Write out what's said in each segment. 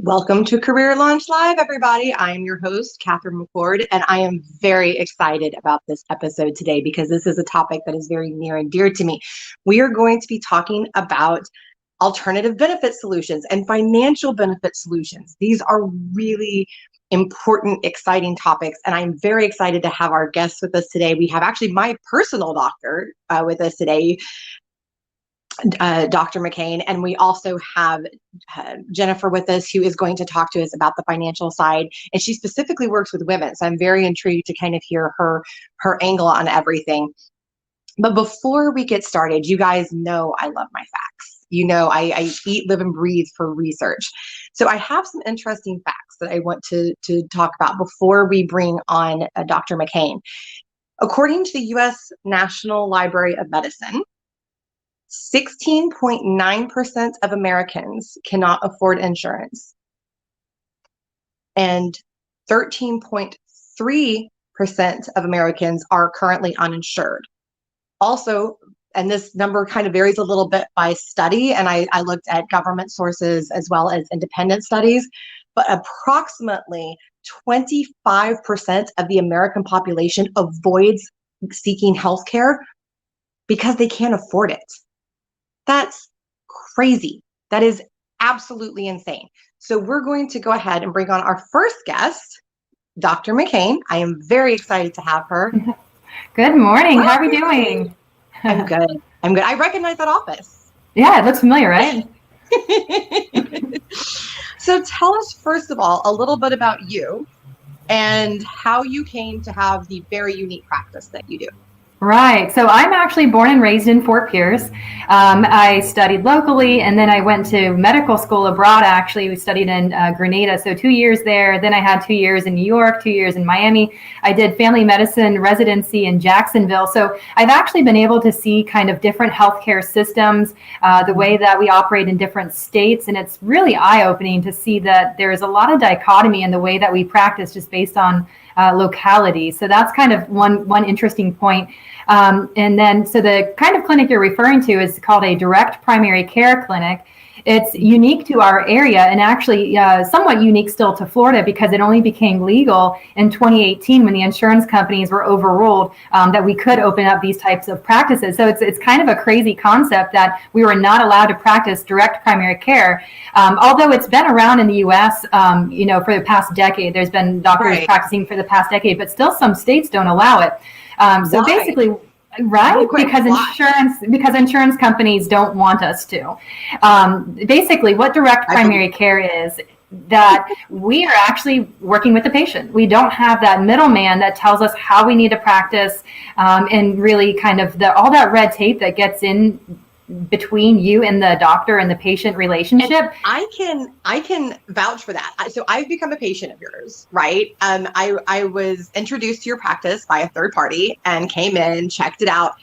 Welcome to Career Launch Live, everybody. I am your host, Catherine McCord, and I am very excited about this episode today because this is a topic that is very near and dear to me. We are going to be talking about alternative benefit solutions and financial benefit solutions. These are really important, exciting topics, and I'm very excited to have our guests with us today. We have actually my personal doctor with us today, Dr. McCain, and we also have Jennifer with us, who is going to talk to us about the financial side, and she specifically works with women, so I'm very intrigued to kind of hear her angle on everything. But before we get started, you guys know I love my facts. You know, I eat, live, and breathe for research. So I have some interesting facts that I want to talk about before we bring on Dr. McCain. According to the U.S. National Library of Medicine, 16.9% of Americans cannot afford insurance, and 13.3% of Americans are currently uninsured. Also, and this number kind of varies a little bit by study, and I looked at government sources as well as independent studies, but approximately 25% of the American population avoids seeking healthcare because they can't afford it. That's crazy. That is absolutely insane. So we're going to go ahead and bring on our first guest, Dr. McCain. I am very excited to have her. Good morning. How are we doing? I'm good. I recognize that office. Yeah, it looks familiar, right? So tell us, first of all, a little bit about you and how you came to have the very unique practice that you do. Right. So I'm actually born and raised in Fort Pierce. I studied locally, and then I went to medical school abroad. Actually, we studied in Grenada, so 2 years there. Then I had 2 years in New York, 2 years in Miami. I did family medicine residency in Jacksonville. So I've actually been able to see kind of different healthcare systems, the way that we operate in different states. And it's really eye-opening to see that there is a lot of dichotomy in the way that we practice just based on locality. So that's kind of one interesting point. And then, so the kind of clinic you're referring to is called a direct primary care clinic. It's unique to our area, and actually somewhat unique still to Florida, because it only became legal in 2018 when the insurance companies were overruled that we could open up these types of practices. So it's kind of a crazy concept that we were not allowed to practice direct primary care, although it's been around in the U.S. For the past decade. There's been doctors practicing for the past decade, but still some states don't allow it. So basically. Right, because insurance companies don't want us to. Basically, what direct primary care is, that we are actually working with the patient. We don't have that middleman that tells us how we need to practice, and really kind of all that red tape that gets in between you and the doctor and the patient relationship. And I can vouch for that. So I've become a patient of yours, right? I was introduced to your practice by a third party and came in, checked it out.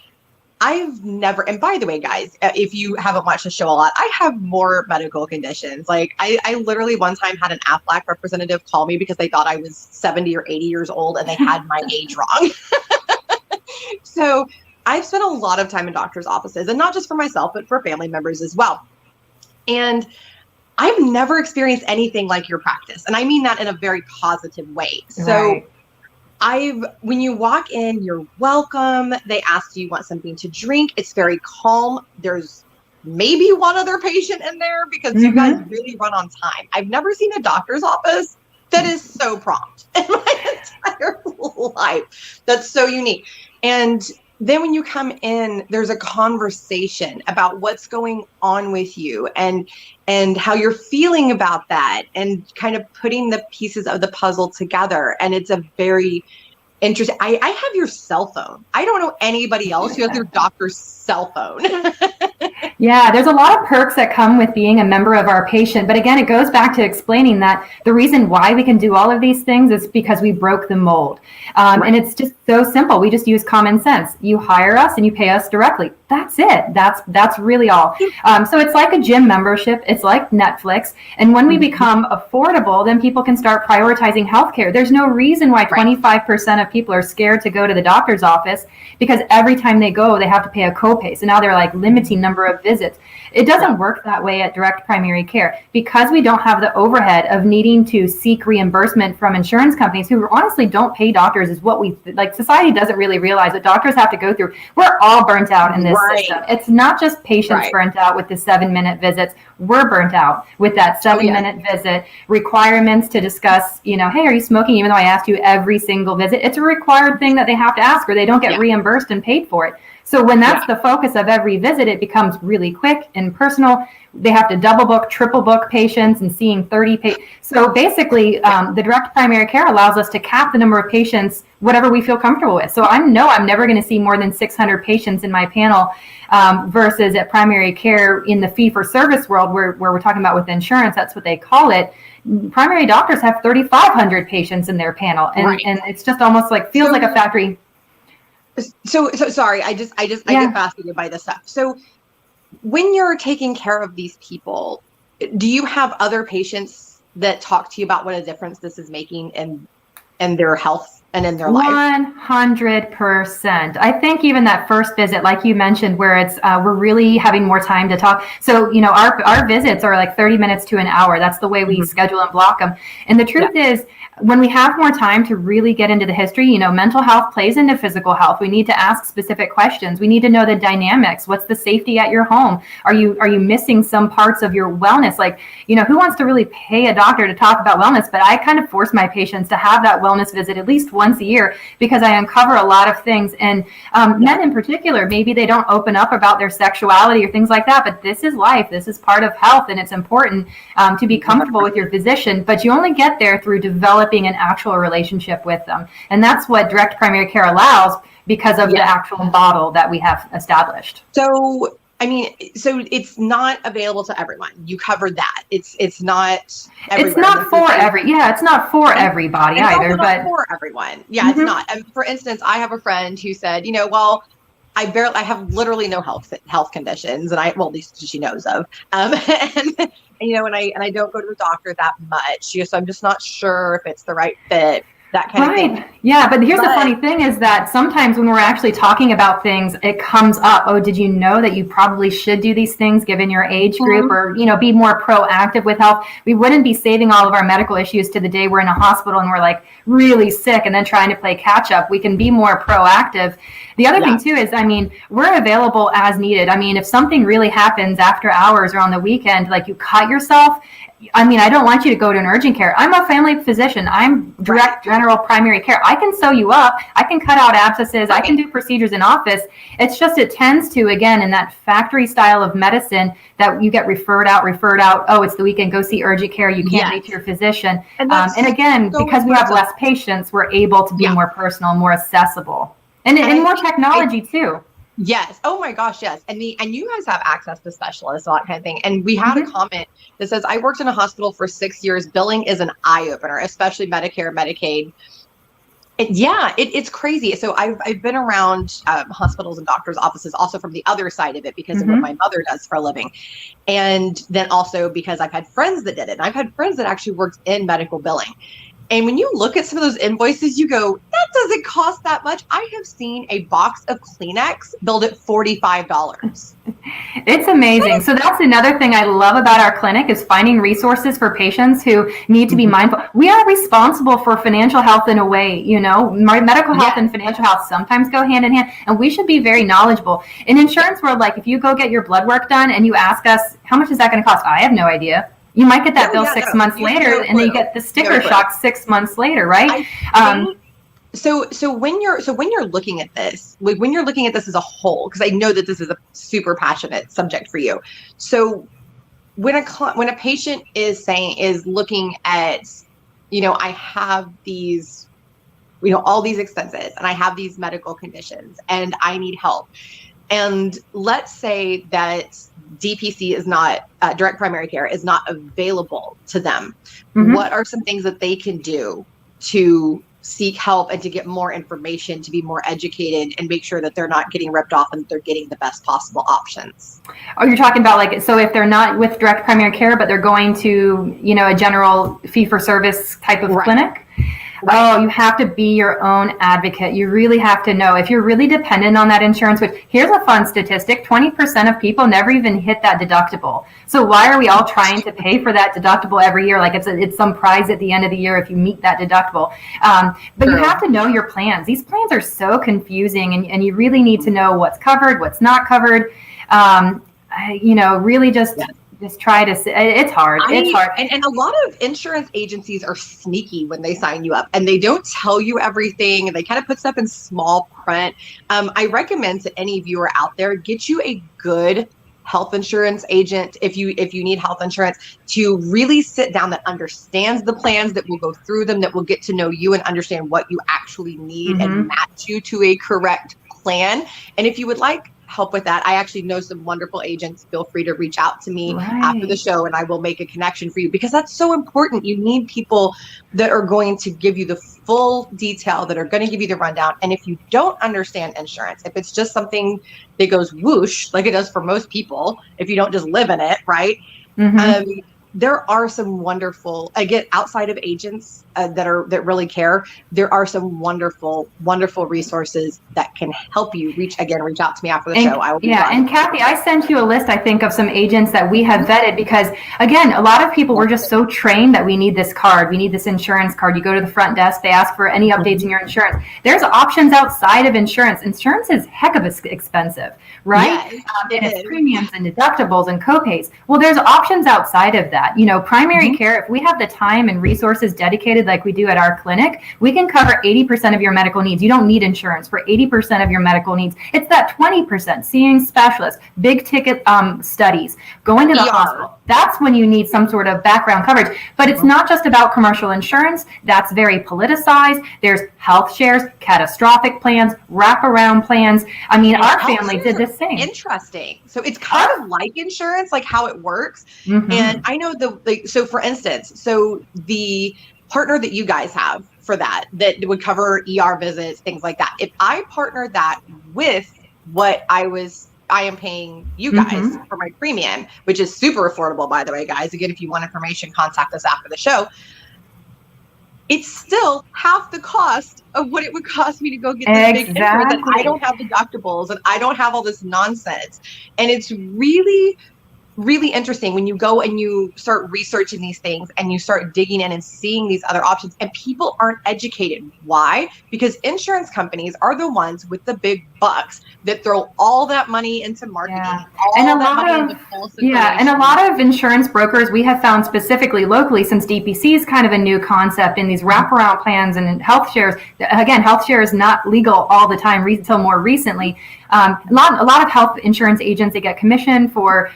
I've never, and by the way, guys, if you haven't watched the show a lot, I have more medical conditions. Like I literally one time had an Aflac representative call me because they thought I was 70 or 80 years old and they had my age wrong. So I've spent a lot of time in doctors' offices, and not just for myself, but for family members as well. And I've never experienced anything like your practice. And I mean that in a very positive way. So when you walk in, you're welcome. They ask, do you want something to drink? It's very calm. There's maybe one other patient in there because you guys really run on time. I've never seen a doctor's office that is so prompt in my entire life. That's so unique. And then when you come in, there's a conversation about what's going on with you and how you're feeling about that, and kind of putting the pieces of the puzzle together. And it's a very interesting. I have your cell phone. I don't know anybody else who has their doctor's cell phone. Yeah, there's a lot of perks that come with being a member of our patient. But again, it goes back to explaining that the reason why we can do all of these things is because we broke the mold. And it's just so simple. We just use common sense. You hire us and you pay us directly. That's it. That's really all. So it's like a gym membership. It's like Netflix. And when we become affordable, then people can start prioritizing healthcare. There's no reason why 25% of people are scared to go to the doctor's office, because every time they go, they have to pay a copay. So now they're like limiting number of visits. It doesn't work that way at direct primary care, because we don't have the overhead of needing to seek reimbursement from insurance companies who honestly don't pay doctors. Is what we like. Society doesn't really realize what doctors have to go through. We're all burnt out in this system. It's not just patients burnt out with the 7-minute visits. We're burnt out with that 7-minute visit, requirements to discuss, hey, are you smoking? Even though I asked you every single visit, it's a required thing that they have to ask, or they don't get reimbursed and paid for it. So when that's the focus of every visit, it becomes really quick and personal. They have to double book, triple book patients and seeing 30 patients. So basically, the direct primary care allows us to cap the number of patients, whatever we feel comfortable with. So I'm never going to see more than 600 patients in my panel, versus at primary care in the fee-for-service world where we're talking about with insurance, that's what they call it. Primary doctors have 3,500 patients in their panel. And it's just almost like, feels like a factory. So sorry, I get fascinated by this stuff. So when you're taking care of these people, do you have other patients that talk to you about what a difference this is making in their health and in their life? 100%. I think even that first visit, like you mentioned, where it's we're really having more time to talk. So our visits are like 30 minutes to an hour. That's the way we schedule and block them. And the truth is, when we have more time to really get into the history, mental health plays into physical health. We need to ask specific questions. We need to know the dynamics. What's the safety at your home? Are you missing some parts of your wellness? Like, who wants to really pay a doctor to talk about wellness? But I kind of force my patients to have that wellness visit at least once a year, because I uncover a lot of things. And men in particular, maybe they don't open up about their sexuality or things like that, but this is life. This is part of health, and it's important to be comfortable with your physician. But you only get there through developing an actual relationship with them. And that's what direct primary care allows, because of the actual model that we have established. So, so it's not available to everyone. You covered that. It's not everywhere. It's not for it's not for everybody either, but for everyone. Yeah, it's not. For instance, I have a friend who said, well, I have literally no health conditions, and at least she knows of. And I don't go to the doctor that much. So I'm just not sure if it's the right fit. That kind of thing. Yeah, but here's the funny thing is that sometimes when we're actually talking about things, it comes up. Oh, did you know that you probably should do these things given your age group, or be more proactive with health? We wouldn't be saving all of our medical issues to the day we're in a hospital and we're like really sick and then trying to play catch up. We can be more proactive. The other thing too is, we're available as needed. If something really happens after hours or on the weekend, like you cut yourself, I don't want you to go to an urgent care. I'm a family physician. I'm direct general primary care. I can sew you up. I can cut out abscesses. I can do procedures in office. It's just, it tends to, again, in that factory style of medicine, that you get referred out. Oh, it's the weekend. Go see urgent care. You can't reach your physician. And again, because we have less patients, we're able to be more personal, more accessible, and more technology too. Yes. Oh my gosh. Yes. And you guys have access to specialists, all that kind of thing. And we had a comment that says, I worked in a hospital for 6 years. Billing is an eye opener, especially Medicare, Medicaid. It's crazy. So I've been around hospitals and doctors' offices also from the other side of it, because of what my mother does for a living. And then also because I've had friends that did it. And I've had friends that actually worked in medical billing. And when you look at some of those invoices, you go, that doesn't cost that much. I have seen a box of Kleenex billed at $45. It's amazing. So that's another thing I love about our clinic, is finding resources for patients who need to be mindful. We are responsible for financial health in a way, medical health and financial health sometimes go hand in hand, and we should be very knowledgeable. In insurance world, like if you go get your blood work done and you ask us, how much is that going to cost? I have no idea. You might get that bill 6 months later, and then you get the sticker shock 6 months later, right? So when you're looking at this, when you're looking at this as a whole, because I know that this is a super passionate subject for you. So when a patient is looking at, I have these, all these expenses, and I have these medical conditions, and I need help. And let's say that DPC is not, direct primary care is not available to them. What are some things that they can do to seek help and to get more information, to be more educated and make sure that they're not getting ripped off and they're getting the best possible options. Oh, you're talking about like, so if they're not with direct primary care, but they're going to, a general fee for service type of clinic? Right. Oh, you have to be your own advocate. You really have to know if you're really dependent on that insurance, which here's a fun statistic, 20% of people never even hit that deductible. So why are we all trying to pay for that deductible every year? Like it's some prize at the end of the year if you meet that deductible. But you have to know your plans. These plans are so confusing and you really need to know what's covered, what's not covered. Really just try to, it's hard. It's hard. And a lot of insurance agencies are sneaky when they sign you up and they don't tell you everything. And they kind of put stuff in small print. I recommend to any viewer out there, get you a good health insurance agent if you need health insurance, to really sit down, that understands the plans, that will go through them, that will get to know you and understand what you actually need and match you to a correct plan. And if you would like help with that, I actually know some wonderful agents. Feel free to reach out to me after the show and I will make a connection for you, because that's so important. You need people that are going to give you the full detail, that are going to give you the rundown. And if you don't understand insurance, if it's just something that goes whoosh, like it does for most people, if you don't just live in it, right? There are some wonderful, again, outside of agents that really care, there are some wonderful resources that can help you reach out to me after the show. I will be glad. And Kathy, I sent you a list, I think, of some agents that we have vetted, because again, a lot of people were just so trained that we need this card, we need this insurance card. You go to the front desk, they ask for any updates in your insurance. There's options outside of insurance. Insurance is heck of expensive, right? Yes, and it's premiums and deductibles and copays. Well, there's options outside of that. Primary care, if we have the time and resources dedicated like we do at our clinic, we can cover 80% of your medical needs. You don't need insurance for 80% of your medical needs. It's that 20%, seeing specialists, big ticket studies, going to the hospital. That's when you need some sort of background coverage. But it's not just about commercial insurance. That's very politicized. There's health shares, catastrophic plans, wraparound plans. I mean, our family did the same. Interesting. So it's kind of like insurance, like how it works. And I know so for instance, the partner that you guys have for that would cover ER visits, things like that. If I partner that with what I am paying you guys for my premium, which is super affordable, by the way, guys. Again, if you want information, contact us after the show. It's still half the cost of what it would cost me to go get this big insurance. And I don't have deductibles and I don't have all this nonsense. And it's really, really interesting when you go and you start researching these things and you start digging in and seeing these other options, and people aren't educated. Why? Because insurance companies are the ones with the big bucks that throw all that money into marketing, and a lot of insurance brokers we have found specifically locally, since DPC is kind of a new concept in these wraparound plans and health shares. Again, health share is not legal all the time until more recently. A lot of health insurance agents, they get commission for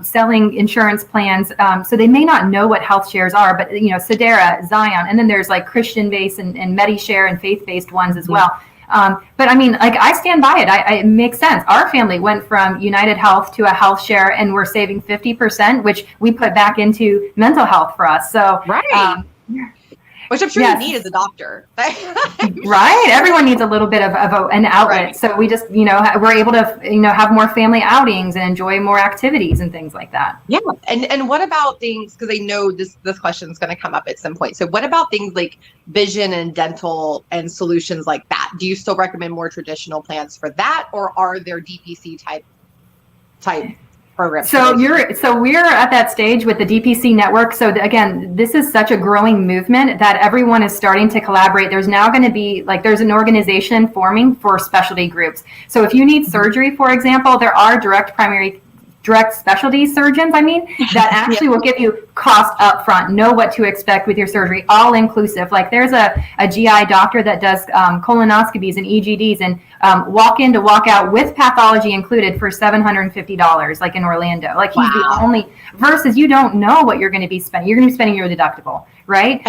selling insurance plans, so they may not know what health shares are, but Sedera, Zion, and then there's like Christian-based and MediShare and faith-based ones as well. But I mean, like, I stand by it. It makes sense. Our family went from United Health to a health share, and we're saving 50%, which we put back into mental health for us. So, which I'm sure you need as a doctor. Right. Everyone needs a little bit of an outlet. Right. So we just, we're able to, have more family outings and enjoy more activities and things like that. Yeah. And what about things, because I know this question is going to come up at some point. So what about things like vision and dental and solutions like that? Do you still recommend more traditional plans for that, or are there DPC type programs? So we're at that stage with the DPC network. So again, this is such a growing movement that everyone is starting to collaborate. There's now going to be there's an organization forming for specialty groups. So if you need surgery, for example, there are direct specialty surgeons, that actually will give you cost up front, know what to expect with your surgery, all inclusive. Like there's a GI doctor that does colonoscopies and EGDs and walk in to walk out with pathology included for $750, like in Orlando. Like he's the only, versus you don't know what you're going to be spending. You're going to be spending your deductible, right?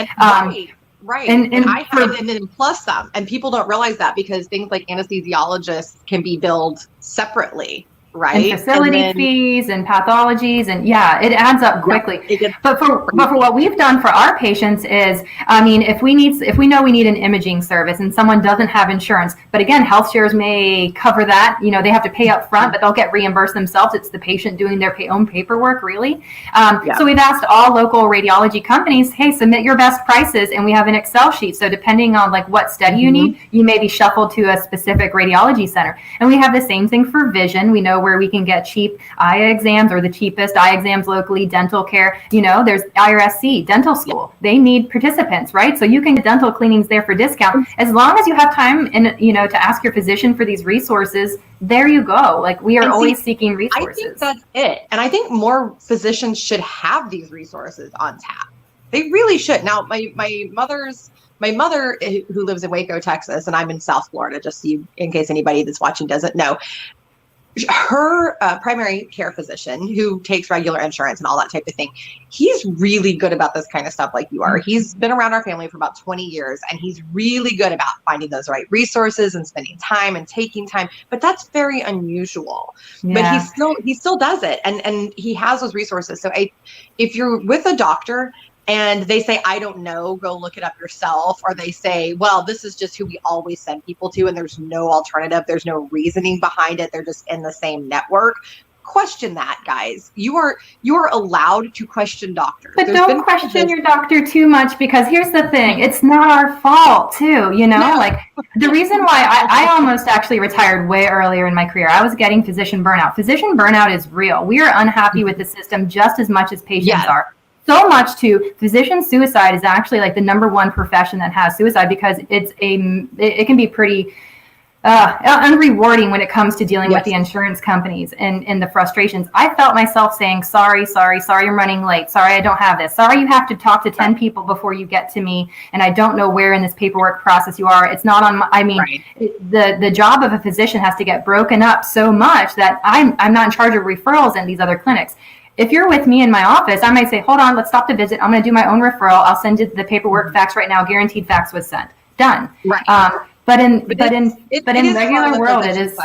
Right. And I have, and then plus some, and people don't realize that because things like anesthesiologists can be billed separately. right? And facility fees and pathologies, and yeah, it adds up quickly. But for what we've done for our patients is, I mean, if we know we need an imaging service and someone doesn't have insurance, but again, health shares may cover that. You know, they have to pay up front, but they'll get reimbursed themselves. It's the patient doing their own paperwork, really. So we've asked all local radiology companies, hey, submit your best prices, and we have an Excel sheet. So depending on like what study you need, you may be shuffled to a specific radiology center. And we have the same thing for vision. We know where we can get cheap eye exams or the cheapest eye exams locally, dental care. You know, there's IRSC, dental school. They need participants, right? So you can get dental cleanings there for discount. As long as you have time and, you know, to ask your physician for these resources, there you go. Like we are always seeking resources. I think that's it. And I think more physicians should have these resources on tap. They really should. Now, my mother who lives in Waco, Texas, and I'm in South Florida, just so in case anybody that's watching doesn't know, her primary care physician who takes regular insurance and all that type of thing, he's really good about this kind of stuff like you are. He's been around our family for about 20 years, and he's really good about finding those right resources and spending time and taking time. But that's very unusual. Yeah. But he still does it, and he has those resources. So if you're with a doctor and they say, I don't know, go look it up yourself. Or they say, well, this is just who we always send people to, and there's no alternative. There's no reasoning behind it. They're just in the same network. Question that, guys. You are allowed to question doctors. But don't question your doctor too much, because here's the thing. It's not our fault too, you know? No. Like the reason why I almost actually retired way earlier in my career, I was getting physician burnout. Physician burnout is real. We are unhappy with the system just as much as patients are. So much to physician suicide is actually like the #1 profession that has suicide, because it can be pretty unrewarding when it comes to dealing with the insurance companies and the frustrations. I felt myself saying, sorry, I'm running late. Sorry, I don't have this. Sorry, you have to talk to 10 people before you get to me. And I don't know where in this paperwork process you are. It's not on my, the job of a physician has to get broken up so much that I'm not in charge of referrals in these other clinics. If you're with me in my office, I might say, hold on, let's stop the visit. I'm going to do my own referral. I'll send you the paperwork fax right now. Guaranteed fax was sent. Done. Right. But in regular world, it is.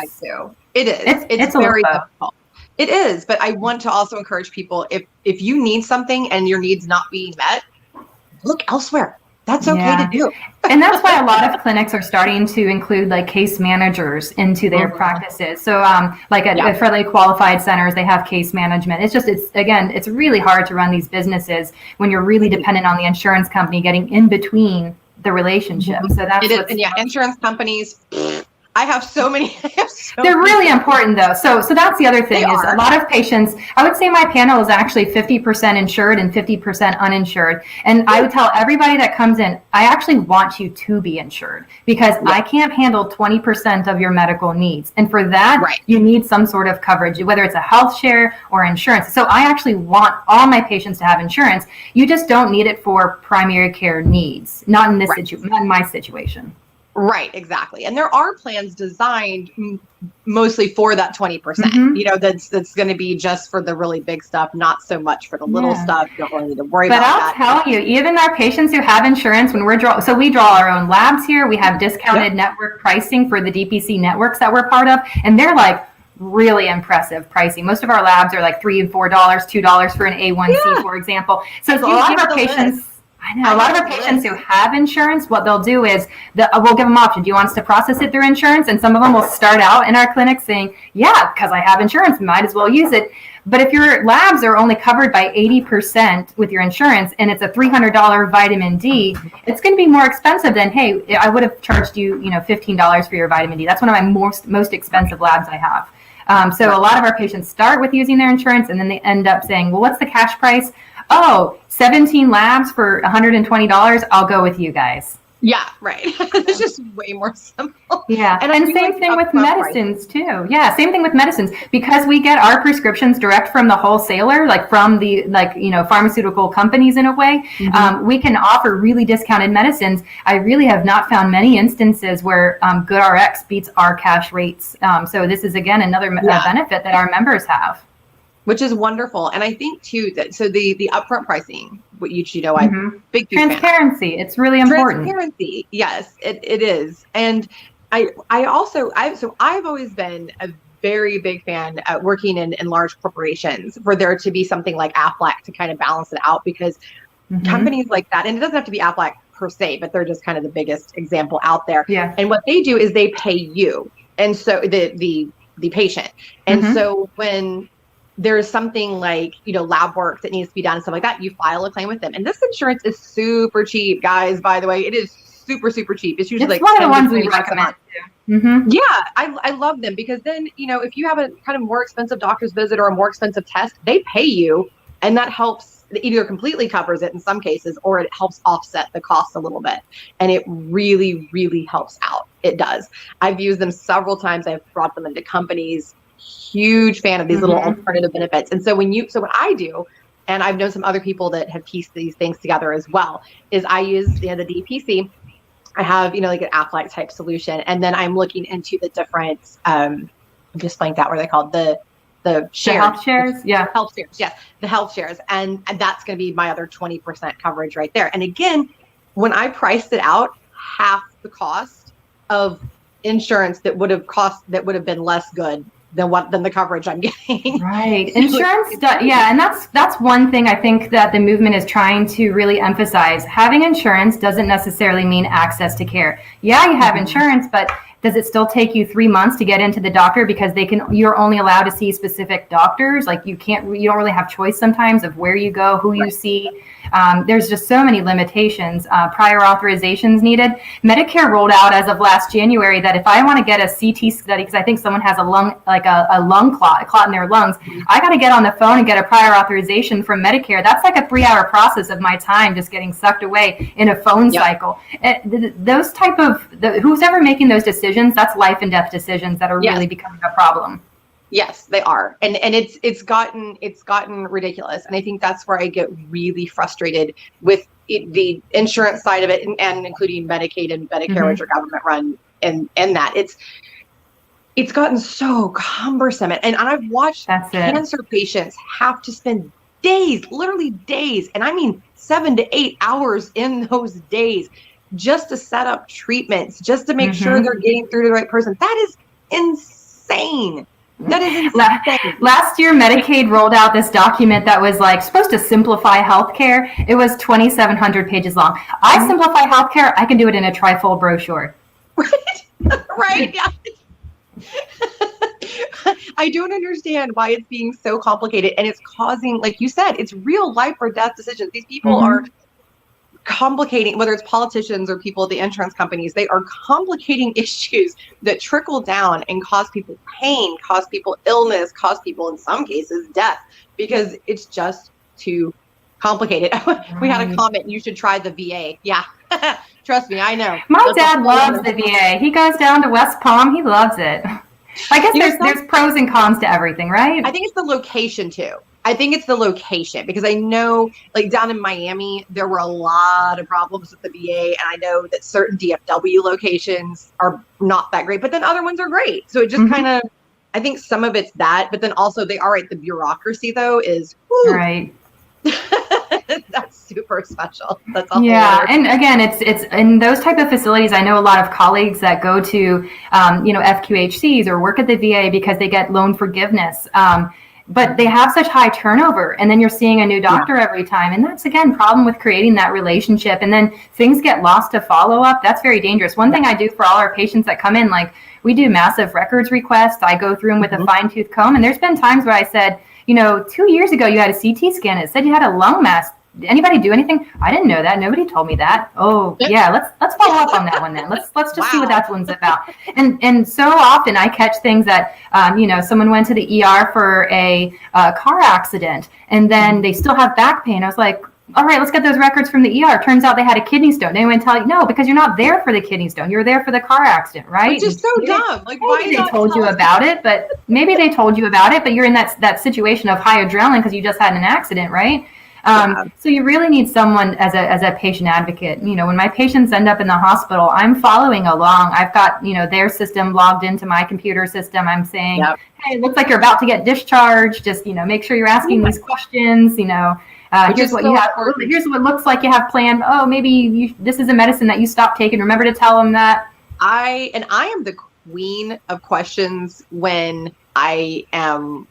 It's very difficult. It is. But I want to also encourage people, if you need something and your needs not being met, look elsewhere. That's okay to do. And that's why a lot of clinics are starting to include like case managers into their practices. So at fairly qualified centers, they have case management. It's really hard to run these businesses when you're really dependent on the insurance company getting in between the relationship. So that's insurance companies. I have so many. They're really important, though. So that's the other thing is a lot of patients. I would say my panel is actually 50% insured and 50% uninsured. And I would tell everybody that comes in, I actually want you to be insured, because I can't handle 20% of your medical needs. And for that, you need some sort of coverage, whether it's a health share or insurance. So I actually want all my patients to have insurance. You just don't need it for primary care needs, not in this not in my situation. Right, exactly. And there are plans designed mostly for that 20%, you know, that's going to be just for the really big stuff, not so much for the little stuff. You don't really need to worry about that. But I'll tell you, even our patients who have insurance, when we draw our own labs here, we have discounted network pricing for the DPC networks that we're part of, and they're like really impressive pricing. Most of our labs are like $3 and $4, $2 for an A1C, for example. So a lot of our patients... I know. A lot of our patients who have insurance, what they'll do is we'll give them option. Do you want us to process it through insurance? And some of them will start out in our clinic saying, yeah, because I have insurance, might as well use it. But if your labs are only covered by 80% with your insurance and it's a $300 vitamin D, it's going to be more expensive than, hey, I would have charged you, $15 for your vitamin D. That's one of my most expensive labs I have. So a lot of our patients start with using their insurance, and then they end up saying, well, what's the cash price? Oh, 17 labs for $120. I'll go with you guys. Yeah, right. It's just way more simple. Yeah, and same thing with medicines too. Yeah, same thing with medicines, because we get our prescriptions direct from the wholesaler, like from the pharmaceutical companies in a way. We can offer really discounted medicines. I really have not found many instances where GoodRx beats our cash rates. So this is again another benefit that our members have. Which is wonderful. And I think too that the upfront pricing, I'm big transparency. It's really important. Transparency, yes, it is. And I've always been a very big fan working in large corporations for there to be something like Aflac to kind of balance it out, because companies like that, and it doesn't have to be Aflac per se, but they're just kind of the biggest example out there. Yeah. And what they do is they pay you, and so the patient. And so when there's something like, lab work that needs to be done and stuff like that, you file a claim with them. And this insurance is super cheap, guys, by the way. It is super, super cheap. It's usually one of the ones we recommend too. Yeah, I love them, because then, if you have a kind of more expensive doctor's visit or a more expensive test, they pay you, and that helps. It either completely covers it in some cases, or it helps offset the cost a little bit. And it really, really helps out. It does. I've used them several times. I've brought them into companies. Huge fan of these little alternative benefits. And so what I do, and I've known some other people that have pieced these things together as well, is I use the DPC. I have, like an Aflac type solution. And then I'm looking into the different, I'm just blanked out what are they called? The health shares. Yeah. Health shares. Yes. The health shares. And that's going to be my other 20% coverage right there. And again, when I priced it out, half the cost of insurance that would have been less good than the coverage I'm getting. Right. Insurance. Yeah. And that's one thing I think that the movement is trying to really emphasize. Having insurance doesn't necessarily mean access to care. Yeah, you have insurance, but does it still take you 3 months to get into the doctor because you're only allowed to see specific doctors? Like you don't really have choice sometimes of where you go, who you see. There's just so many limitations. Prior authorizations needed. Medicare rolled out as of last January that if I want to get a CT study, because I think someone has a lung clot in their lungs, I got to get on the phone and get a prior authorization from Medicare. That's like a 3-hour process of my time just getting sucked away in a phone cycle. Those type of who's ever making those decisions, that's life and death decisions that are really becoming a problem. Yes, they are. And it's gotten ridiculous. And I think that's where I get really frustrated with the insurance side of it, and including Medicaid and Medicare, which are government run, and that it's gotten so cumbersome. And I've watched cancer patients have to spend days, literally days, and I mean 7 to 8 hours in those days just to set up treatments, just to make sure they're getting through to the right person. That is insane. That is insane. Last year, Medicaid rolled out this document that was like supposed to simplify healthcare. It was 2,700 pages long. I simplify healthcare. I can do it in a trifold brochure. Right? Yeah. I don't understand why it's being so complicated, and it's causing, like you said, it's real life or death decisions. These people are complicating, whether it's politicians or people at the insurance companies, they are complicating issues that trickle down and cause people pain, cause people illness, cause people, in some cases, death, because it's just too complicated. We had a comment, you should try the VA. Yeah. Trust me, I know. My dad loves the VA. He goes down to West Palm. He loves it. I guess there's pros and cons to everything, right? I think it's the location too. I think it's the location, because I know, like down in Miami, there were a lot of problems with the VA, and I know that certain DFW locations are not that great, but then other ones are great. So it just kind of, I think some of it's that, but then also they are right. The bureaucracy though is right. That's super special. That's all. Yeah, and again, it's in those type of facilities. I know a lot of colleagues that go to FQHCs or work at the VA because they get loan forgiveness. But they have such high turnover, and then you're seeing a new doctor every time. And that's, again, problem with creating that relationship. And then things get lost to follow up. That's very dangerous. One thing I do for all our patients that come in, like we do massive records requests. I go through them with a fine tooth comb. And there's been times where I said, 2 years ago, you had a CT scan. It said you had a lung mass. Did anybody do anything? I didn't know that. Nobody told me that. Oh, yeah. Let's follow up on that one then. Let's just see what that one's about. And so often I catch things that someone went to the ER for a car accident, and then they still have back pain. I was like, all right, let's get those records from the ER. Turns out they had a kidney stone. They anyone tell you no, because you're not there for the kidney stone. You're there for the car accident, right? Which is so dumb. Like, why they told you about it, but maybe they told you about it, but you're in that situation of high adrenaline because you just had an accident, right? So you really need someone as a patient advocate. When my patients end up in the hospital, I'm following along. I've got, their system logged into my computer system. I'm saying, hey, it looks like you're about to get discharged. Just, make sure you're asking these questions, here's what you have. Here's what it looks like you have planned. Oh, maybe this is a medicine that you stopped taking. Remember to tell them that. I am the queen of questions when I am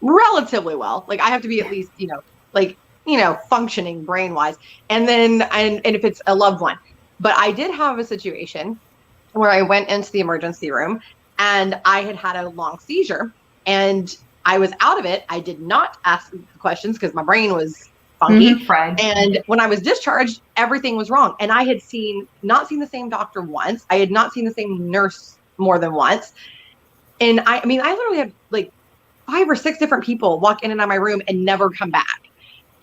relatively well. Like, I have to be at least, functioning brain wise. And then, and if it's a loved one, but I did have a situation where I went into the emergency room and I had a long seizure and I was out of it. I did not ask questions because my brain was funky. Right. And when I was discharged, everything was wrong. And I had not seen the same doctor once. I had not seen the same nurse more than once. And I literally had like 5 or 6 different people walk in and out of my room and never come back.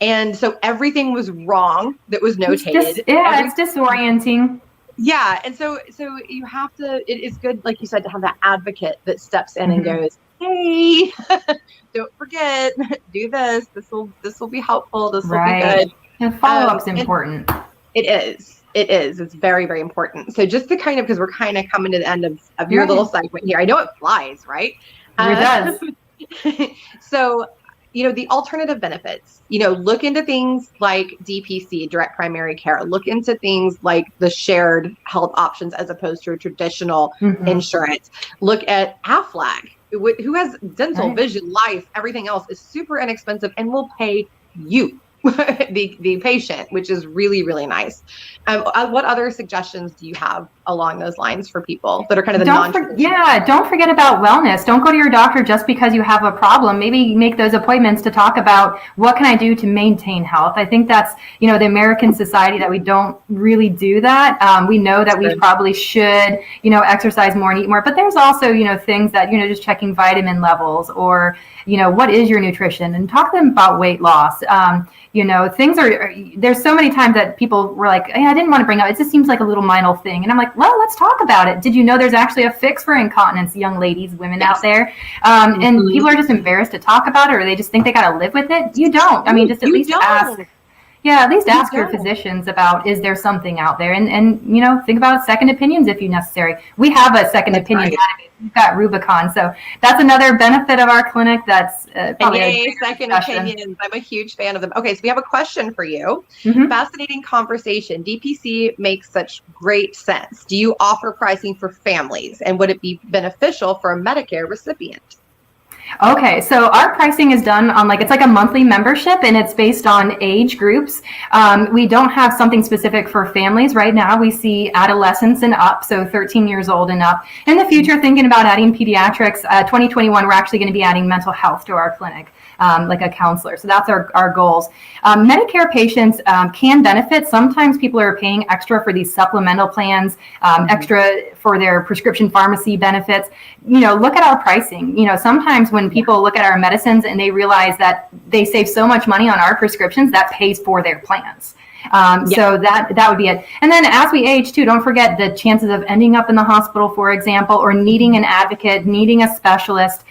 And so everything was wrong that was notated. It's disorienting. Yeah. And so you have to, it is good, like you said, to have that advocate that steps in and goes, hey, don't forget, do this. This will be helpful. This will be good. And follow-up's important. It is. It's very, very important. So just to kind of, because we're kind of coming to the end of your little segment here. I know it flies, right? It does. So, the alternative benefits, look into things like DPC, direct primary care, look into things like the shared health options as opposed to a traditional insurance. Look at Aflac, who has dental, vision, life, everything else is super inexpensive and will pay you, the patient, which is really, really nice. What other suggestions do you have along those lines for people that are kind of don't forget about wellness. Don't go to your doctor just because you have a problem. Maybe make those appointments to talk about what can I do to maintain health. I think that's, the American society that we don't really do that. We know that we probably should, exercise more and eat more, but there's also, things that, just checking vitamin levels or, what is your nutrition, and talk to them about weight loss. There's so many times that people were like, hey, I didn't want to bring up, it just seems like a little minor thing. And I'm like, well, let's talk about it. Did you know there's actually a fix for incontinence, young ladies, women out there? And people are just embarrassed to talk about it, or they just think they got to live with it. You don't. I mean, just at least ask. Yeah, at least ask your physicians about, is there something out there? And think about second opinions if necessary. We have a second opinion. Right. We've got Rubicon. So that's another benefit of our clinic. That's probably second opinions. I'm a huge fan of them. Okay, so we have a question for you. Fascinating conversation. DPC makes such great sense. Do you offer pricing for families? And would it be beneficial for a Medicare recipient? Okay, so our pricing is done on it's like a monthly membership, and it's based on age groups. We don't have something specific for families right now. We see adolescents and up, so 13 years old and up. In the future, thinking about adding pediatrics, 2021, we're actually going to be adding mental health to our clinic. Like a counselor. So that's our goals. Medicare patients can benefit. Sometimes people are paying extra for these supplemental plans, extra for their prescription pharmacy benefits. Look at our pricing. Sometimes when people look at our medicines and they realize that they save so much money on our prescriptions, that pays for their plans. So that would be it. And then as we age too, don't forget the chances of ending up in the hospital, for example, or needing an advocate, needing a specialist.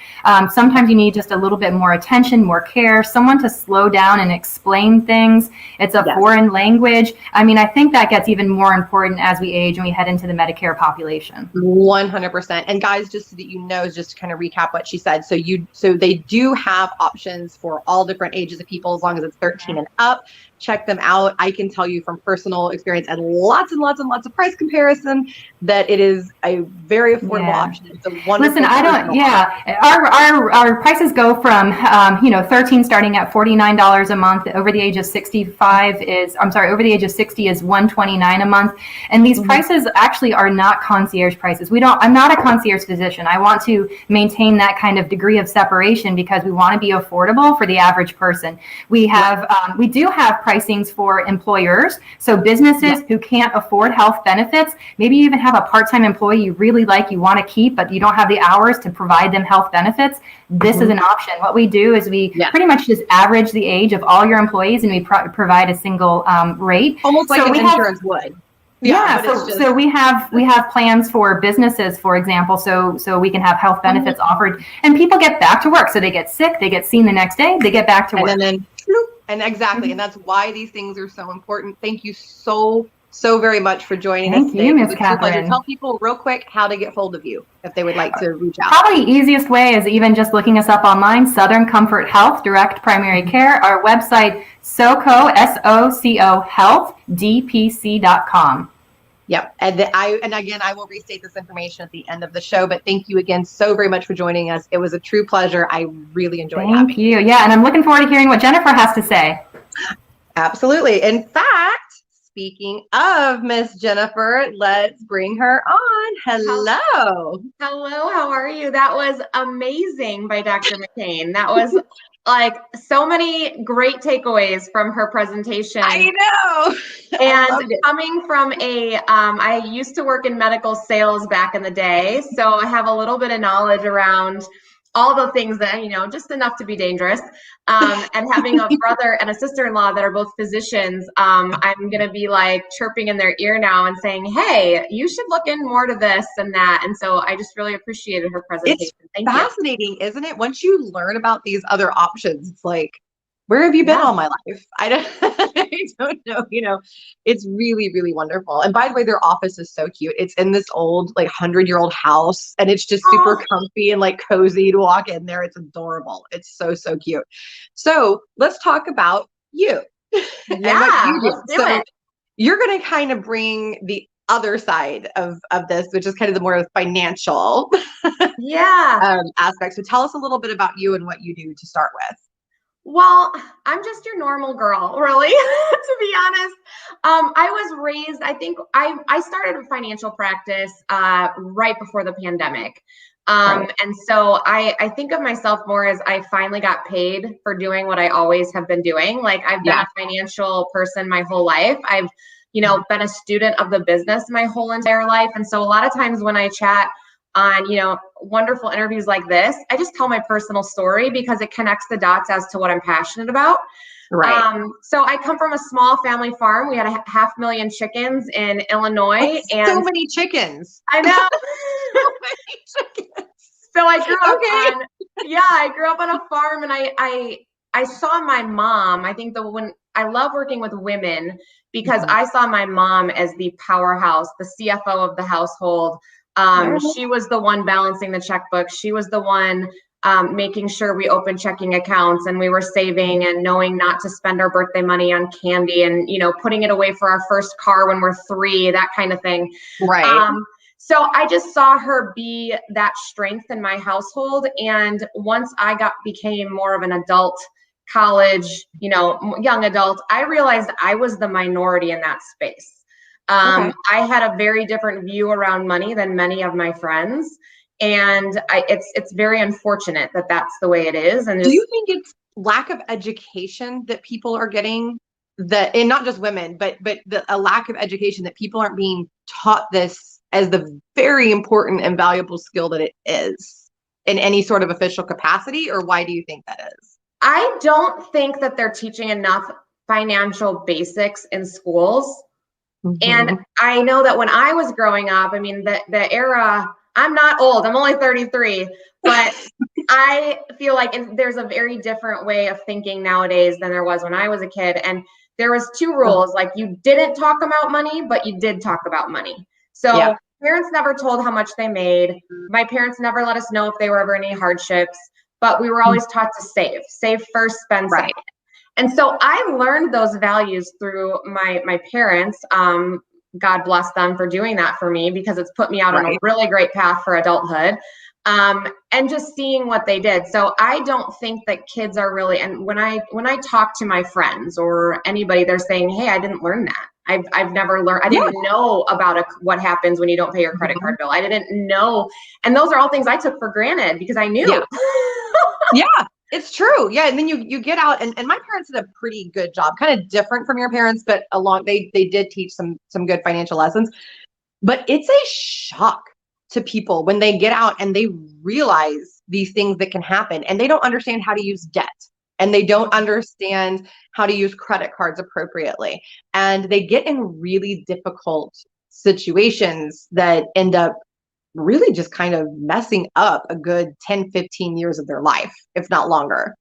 Sometimes you need just a little bit more attention, more care, someone to slow down and explain things. It's a foreign language. I think that gets even more important as we age and we head into the Medicare population. 100%. And guys, just so that just to kind of recap what she said. So they do have options for all different ages of people, as long as it's 13 and up. Check them out. I can tell you from personal experience and lots of price comparison that it is a very affordable option. It's a wonderful. Listen, our prices go from 13 starting at $49 a month. Over the age of 60 is $129 a month. And these prices actually are not concierge prices. I'm not a concierge physician. I want to maintain that kind of degree of separation because we want to be affordable for the average person. We do have pricings for employers. So businesses who can't afford health benefits, maybe you even have a part-time employee you really like, you want to keep, but you don't have the hours to provide them health benefits. This is an option. What we do is we pretty much just average the age of all your employees and we provide a single rate. Almost like an insurance would. So we have plans for businesses, for example, so we can have health benefits offered, and people get back to work. So they get sick, they get seen the next day, they get back to work. And exactly. And that's why these things are so important. Thank you so very much for joining us today. Thank you, Ms. Catherine. Tell people real quick how to get hold of you if they would like to reach out. Probably easiest way is even just looking us up online, Southern Comfort Health, Direct Primary Care. Our website, SOCO, SOCO Health, DPC.com. Yep. And again, I will restate this information at the end of the show, but thank you again so very much for joining us. It was a true pleasure. I really enjoyed having you. Thank you. Yeah. And I'm looking forward to hearing what Jennifer has to say. Absolutely. In fact, speaking of Miss Jennifer, let's bring her on. Hello. Hello, how are you? That was amazing by Dr. McCain. That was like so many great takeaways from her presentation. I know. And coming from I used to work in medical sales back in the day, so I have a little bit of knowledge around all the things that, just enough to be dangerous. And having a brother and a sister-in-law that are both physicians, I'm going to be like chirping in their ear now and saying, hey, you should look in more to this and that. And so I just really appreciated her presentation. It's fascinating, isn't it? Once you learn about these other options, it's like, where have you been all my life? I don't know. It's really, really wonderful. And by the way, their office is so cute. It's in this old, like 100-year-old house, and it's just super comfy and like cozy to walk in there. It's adorable. It's so, so cute. So let's talk about you. Yeah, let's do it. You're going to kind of bring the other side of this, which is kind of the more financial aspect. So tell us a little bit about you and what you do to start with. Well, I'm just your normal girl, really, to be honest. I was raised, I think I started a financial practice right before the pandemic. And so I think of myself more as I finally got paid for doing what I always have been doing. Like I've been a financial person my whole life. I've, been a student of the business my whole entire life. And so a lot of times when I chat on, wonderful interviews like this, I just tell my personal story because it connects the dots as to what I'm passionate about. Right. So I come from a small family farm. We had 500,000 chickens in Illinois. That's so many chickens. I know. So many chickens. So I grew up I grew up on a farm, and I saw my mom. I think when I love working with women because I saw my mom as the powerhouse, the CFO of the household. She was the one balancing the checkbook. She was the one making sure we opened checking accounts and we were saving and knowing not to spend our birthday money on candy and, putting it away for our first car when we're 3, that kind of thing. Right. So I just saw her be that strength in my household. And once I became more of an adult, college, young adult, I realized I was the minority in that space. I had a very different view around money than many of my friends. And it's very unfortunate that that's the way it is. And do you think it's lack of education that people are getting, and not just women, but a lack of education that people aren't being taught this as the very important and valuable skill that it is in any sort of official capacity? Or why do you think that is? I don't think that they're teaching enough financial basics in schools. And I know that when I was growing up, I mean, the era, I'm not old, I'm only 33, but I feel like there's a very different way of thinking nowadays than there was when I was a kid. And there was 2 rules, like you didn't talk about money, but you did talk about money. So parents never told how much they made. My parents never let us know if they were ever any hardships, but we were always taught to save first, spend second. And so I learned those values through my parents. God bless them for doing that for me, because it's put me out on a really great path for adulthood. And just seeing what they did. So I don't think that kids are really, and when I talk to my friends or anybody, they're saying, hey, I didn't learn that. I've never learned, I didn't know about what happens when you don't pay your credit card bill. I didn't know. And those are all things I took for granted because I knew. Yeah. It's true. Yeah. And then you get out, and my parents did a pretty good job, kind of different from your parents, but they did teach some good financial lessons. But it's a shock to people when they get out and they realize these things that can happen, and they don't understand how to use debt, and they don't understand how to use credit cards appropriately. And they get in really difficult situations that end up really just kind of messing up a good 10, 15 years of their life, if not longer.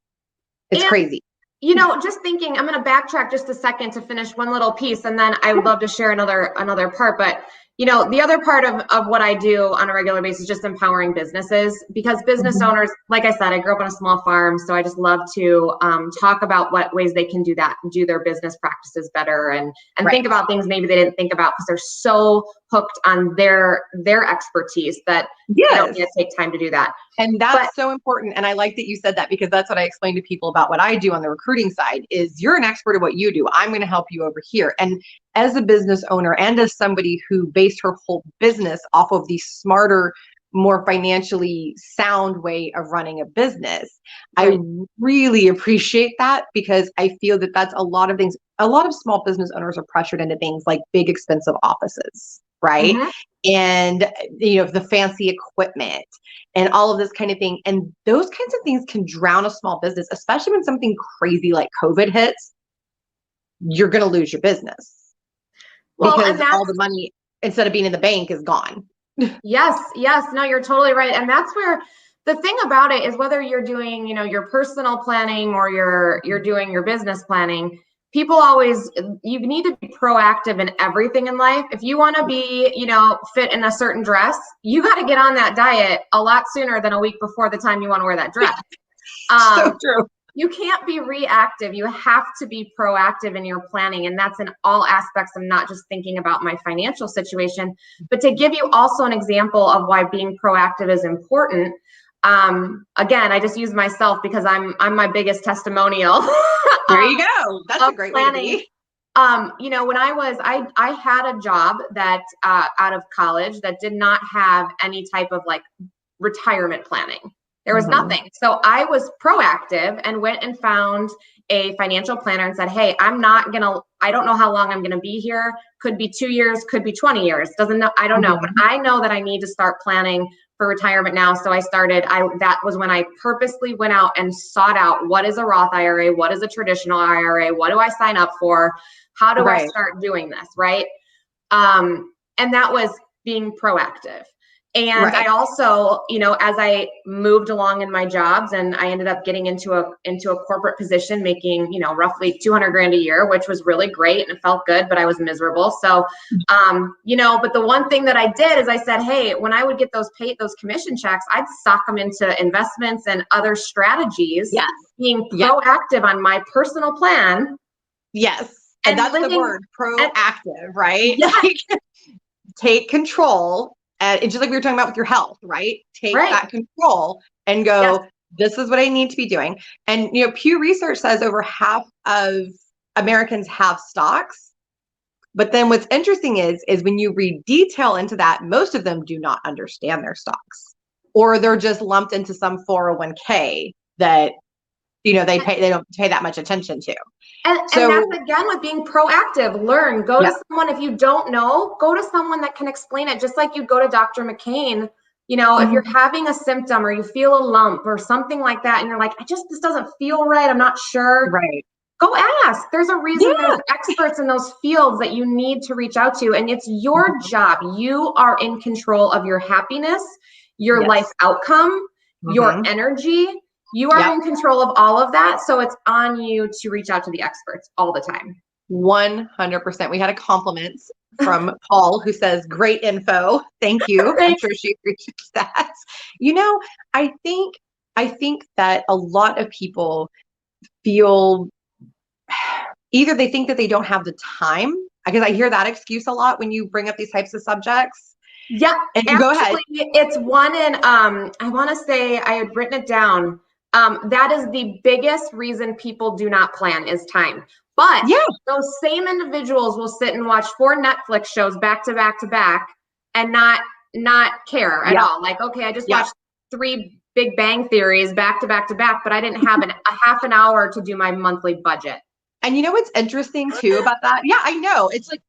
It's crazy. Just thinking, I'm going to backtrack just a second to finish one little piece, and then I would love to share another part. But, the other part of what I do on a regular basis is just empowering businesses, because business owners, like I said, I grew up on a small farm. So I just love to talk about what ways they can do that, do their business practices better, and think about things maybe they didn't think about because they're so hooked on their expertise that they don't need to take time to do that. And that's so important. And I like that you said that, because that's what I explain to people about what I do on the recruiting side is you're an expert at what you do. I'm going to help you over here. And as a business owner and as somebody who based her whole business off of the smarter, more financially sound way of running a business, I really appreciate that, because I feel that that's a lot of things. A lot of small business owners are pressured into things like big, expensive offices, right? And, the fancy equipment and all of this kind of thing. And those kinds of things can drown a small business, especially when something crazy like COVID hits. You're going to lose your business because all the money, instead of being in the bank, is gone. Yes. No, you're totally right. And that's where the thing about it is, whether you're doing, your personal planning or you're doing your business planning, people always, you need to be proactive in everything in life. If you want to be, fit in a certain dress, you got to get on that diet a lot sooner than a week before the time you want to wear that dress. So true. You can't be reactive. You have to be proactive in your planning. And that's in all aspects of not just thinking about my financial situation, but to give you also an example of why being proactive is important. Again, I just use myself because I'm my biggest testimonial. There you go. That's a great planning. way to be. When I had a job that out of college that did not have any type of like retirement planning. There was nothing. So I was proactive and went and found a financial planner and said, hey, I don't know how long I'm going to be here. Could be 2 years, could be 20 years. I don't know, but I know that I need to start planning for retirement now. So that was when I purposely went out and sought out, what is a Roth IRA? What is a traditional IRA? What do I sign up for? How do I start doing this? Right. And that was being proactive. And I also, as I moved along in my jobs, and I ended up getting into a corporate position, making, roughly 200 grand a year, which was really great and it felt good, but I was miserable. So, but the one thing that I did is I said, hey, when I would get those commission checks, I'd sock them into investments and other strategies, being proactive on my personal plan. Yes. And that's the word, proactive, right? Like, take control. And just like we were talking about with your health, right? Take that control and go, this is what I need to be doing. And, Pew Research says over half of Americans have stocks. But then what's interesting is when you read detail into that, most of them do not understand their stocks, or they're just lumped into some 401k that, they don't pay that much attention to. And that's again with being proactive. Learn, go to someone. If you don't know, go to someone that can explain it. Just like you go to Dr. McCain, if you're having a symptom or you feel a lump or something like that, and you're like, this doesn't feel right. I'm not sure. Right. Go ask. There's a reason there's experts in those fields that you need to reach out to. And it's your job. You are in control of your happiness, your life outcome, your energy. You are in control of all of that. So it's on you to reach out to the experts all the time. 100%. We had a compliment from Paul who says, great info. Thank you. I'm sure she appreciates that. I think that a lot of people feel either they think that they don't have the time, because I hear that excuse a lot when you bring up these types of subjects. Yeah. And go ahead. It's one in, I want to say I had written it down. That is the biggest reason people do not plan is time. But those same individuals will sit and watch 4 Netflix shows back to back to back and not care at all. Like, okay, I just watched 3 Big Bang Theories back to back to back, but I didn't have a half an hour to do my monthly budget. And what's interesting too about that? Yeah, I know. It's like,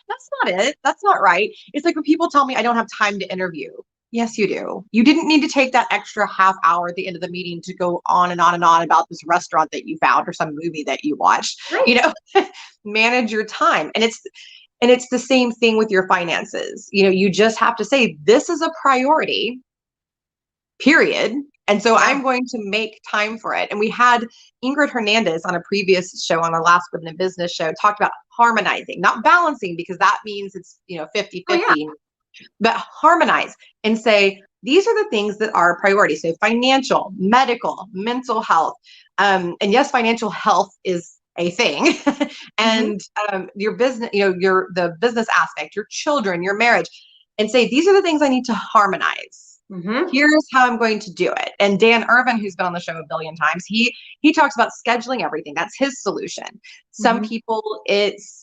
that's not it. That's not right. It's like when people tell me I don't have time to interview. Yes, you do. You didn't need to take that extra half hour at the end of the meeting to go on and on and on about this restaurant that you found or some movie that you watched. Right. Manage your time. And it's the same thing with your finances. You just have to say, this is a priority, period. And so I'm going to make time for it. And we had Ingrid Hernandez on a previous show, on our last Women in Business show, talked about harmonizing, not balancing, because that means it's, 50-50, but harmonize and say, these are the things that are priority. So financial, medical, mental health. And yes, financial health is a thing. And your business, the business aspect, your children, your marriage, and say, these are the things I need to harmonize. Here's how I'm going to do it. And Dan Irvin, who's been on the show a billion times, he talks about scheduling everything. That's his solution. Some people, it's,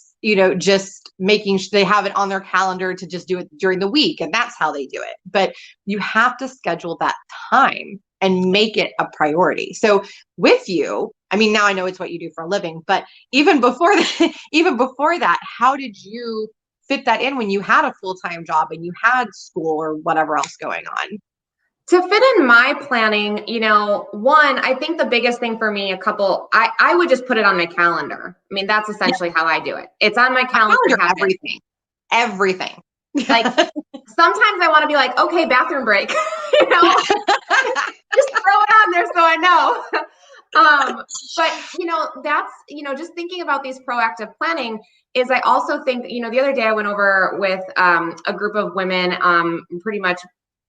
just making sure they have it on their calendar to just do it during the week. And that's how they do it. But you have to schedule that time and make it a priority. So with you, I mean, now I know it's what you do for a living, but even before that, how did you fit that in when you had a full-time job and you had school or whatever else going on? To fit in my planning, one, I think the biggest thing for me, I would just put it on my calendar. I mean, that's essentially how I do it. It's on my calendar. Everything. Like sometimes I want to be like, okay, bathroom break, just throw it on there so I know. But that's, just thinking about these proactive planning is, I also think, the other day I went over with a group of women, pretty much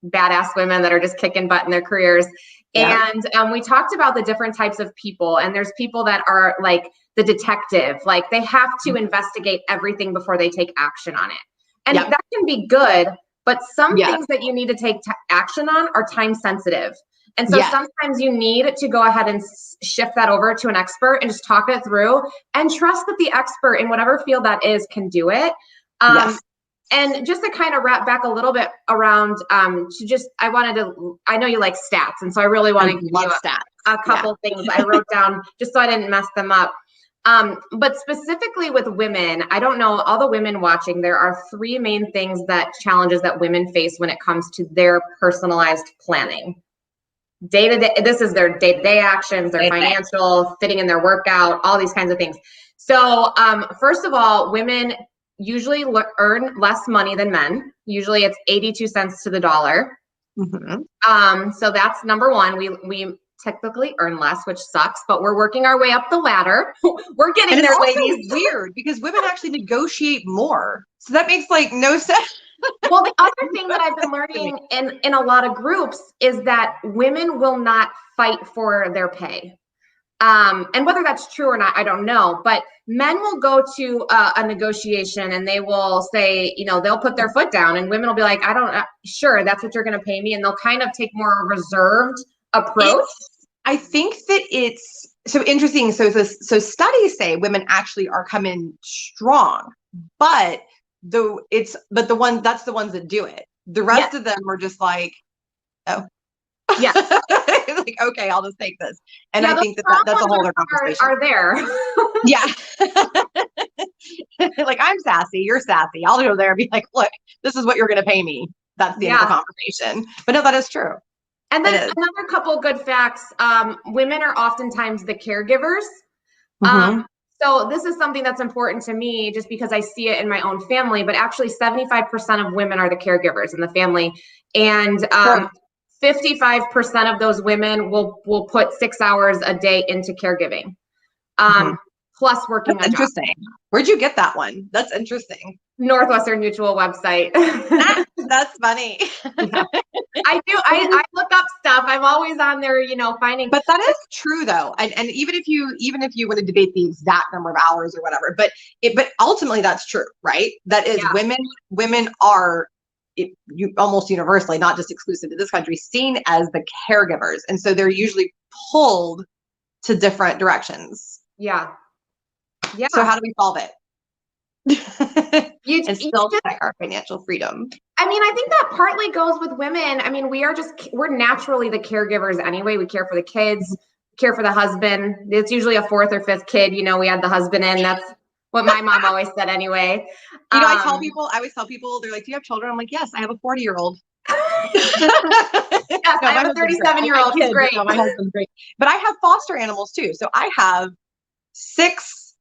badass women that are just kicking butt in their careers. And we talked about the different types of people. And there's people that are like the detective, like they have to investigate everything before they take action on it. And that can be good, but some things that you need to take action on are time sensitive. And so sometimes you need to go ahead and shift that over to an expert and just talk it through and trust that the expert in whatever field that is can do it. And just to kind of wrap back a little bit around, I know you like stats. And so I really want to give you a couple things I wrote down just so I didn't mess them up. But specifically with women, I don't know, all the women watching, there are three main challenges that women face when it comes to their personalized planning. Day-to-day, this is their day-to-day actions, their financial, fitting in their workout, all these kinds of things. So first of all, women usually earn less money than men. Usually it's 82 cents to the dollar. So that's number one. We technically earn less, which sucks, but we're working our way up the ladder. We're getting there, ladies. It's weird because women actually negotiate more. So that makes no sense. Well, the other thing that I've been learning in a lot of groups is that women will not fight for their pay. And whether that's true or not, I don't know, but men will go to a negotiation and they will say, they'll put their foot down, and women will be like, sure, that's what you're going to pay me. And they'll kind of take more reserved approach. I think that it's so interesting. So studies say women actually are coming strong, but that's the ones that do it. The rest of them are just like, oh. Yeah. Like, okay, I'll just take this. And I think that's a whole other conversation. Are there. Like, I'm sassy, you're sassy. I'll go there and be like, look, this is what you're going to pay me. That's the end of the conversation. But no, that is true. And then another couple good facts. Women are oftentimes the caregivers. So this is something that's important to me just because I see it in my own family, but actually 75% of women are the caregivers in the family. And 55% of those women will put 6 hours a day into caregiving, plus working. That's interesting. Where'd you get that one? That's interesting. Northwestern Mutual website. That's funny. I do. I look up stuff. I'm always on there, finding. But that is true, though. And even if you want to debate the exact number of hours or whatever, but ultimately that's true, right? That is, women are you almost universally, not just exclusive to this country, seen as the caregivers, and so they're usually pulled to different directions. Yeah. So how do we solve it? And still protect our financial freedom. I mean, I think that partly goes with women. I mean, we're naturally the caregivers anyway. We care for the kids, care for the husband. It's usually a fourth or fifth kid. We had the husband in. That's what my mom always said anyway. I always tell people, they're like, do you have children? I'm like, yes, I have a 40-year-old. Yes, I have a 37-year-old. He's great. No, my husband's great. But I have foster animals too. So I have 6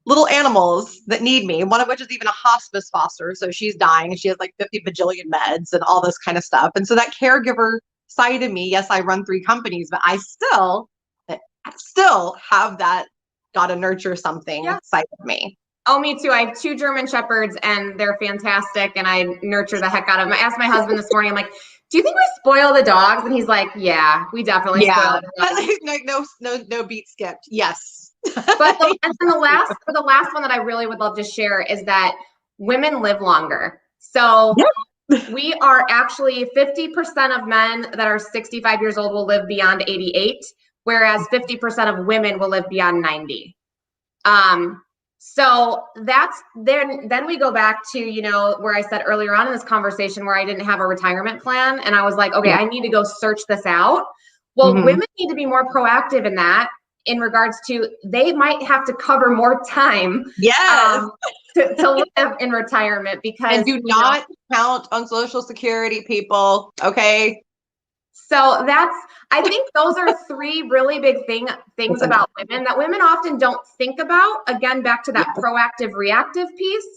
little animals that need me, one of which is even a hospice foster. So she's dying and she has like 50 bajillion meds and all this kind of stuff. And so that caregiver side of me. Yes, I run 3 companies, but I still have that gotta nurture something side of me. Oh, me too. I have 2 German Shepherds and they're fantastic. And I nurture the heck out of them. I asked my husband this morning, I'm like, do you think we spoil the dogs? And he's like, yeah, we definitely spoil the dogs. No beat skipped. Yes. But the last one that I really would love to share is that women live longer. So we are actually 50% of men that are 65 years old will live beyond 88, whereas 50% of women will live beyond 90. So that's then we go back to, you know, where I said earlier on in this conversation where I didn't have a retirement plan and I was like, okay, I need to go search this out. Well, women need to be more proactive in that in regards to they might have to cover more time to live in retirement because and do not count on Social Security, people. Okay. So I think those are 3 really big things about women that women often don't think about. Again, back to that proactive, reactive piece.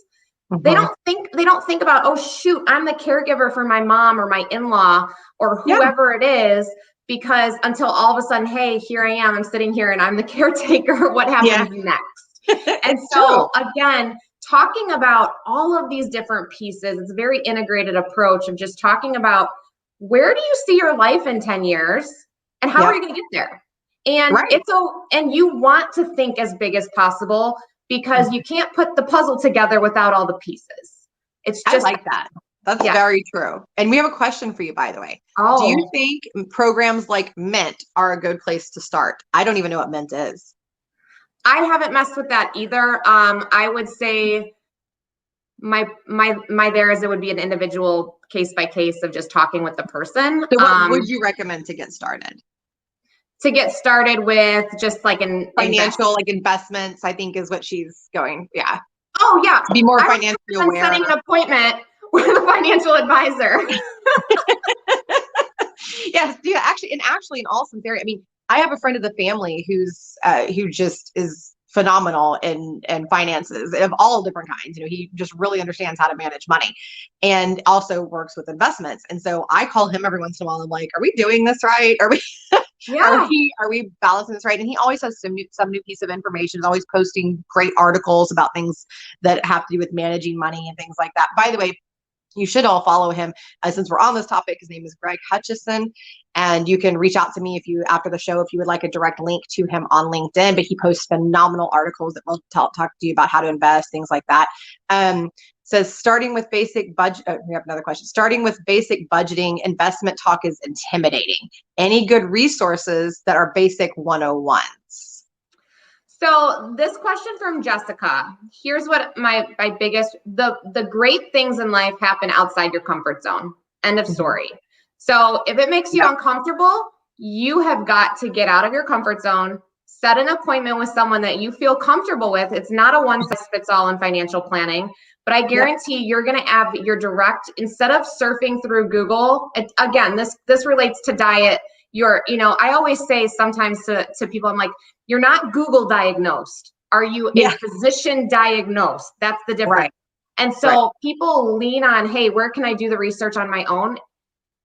They don't think about, oh shoot, I'm the caregiver for my mom or my in-law or whoever it is, because until all of a sudden, hey, here I am, I'm sitting here and I'm the caretaker. What happens next? And so again, talking about all of these different pieces, it's a very integrated approach of just talking about where do you see your life in 10 years and how are you going to get there? And and you want to think as big as possible because you can't put the puzzle together without all the pieces. It's just I like that. That's very true. And we have a question for you, by the way. Oh. Do you think programs like Mint are a good place to start? I don't even know what Mint is. I haven't messed with that either. I would say my there is it would be an individual case by case of just talking with the person. So what would you recommend to get started? To get started with just like an financial like investments, I think is what she's going. Yeah. Oh yeah. Be more financially aware. Setting an appointment with a financial advisor. Yes. Yeah. Actually, in all sincerity, I mean, I have a friend of the family who just is phenomenal in finances of all different kinds. You know, he just really understands how to manage money and also works with investments. And so I call him every once in a while. I'm like, are we doing this right? Are we are we balancing this right? And he always has some new piece of information. He's always posting great articles about things that have to do with managing money and things like that. By the way, you should all follow him since we're on this topic. His name is Greg Hutchison, and you can reach out to me after the show if you would like a direct link to him on LinkedIn. But he posts phenomenal articles that will talk to you about how to invest, things like that. Says starting with basic budget. We have another question. Starting with basic budgeting, investment talk is intimidating. Any good resources that are basic 101s? So this question from Jessica, here's what my biggest, the great things in life happen outside your comfort zone. End of story. So if it makes you uncomfortable, you have got to get out of your comfort zone, set an appointment with someone that you feel comfortable with. It's not a one size fits all in financial planning, but I guarantee you're going to have your direct, instead of surfing through Google, again, this relates to diet. I always say sometimes to people, I'm like, you're not Google diagnosed. Are you a physician diagnosed? That's the difference. Right. And so people lean on, hey, where can I do the research on my own?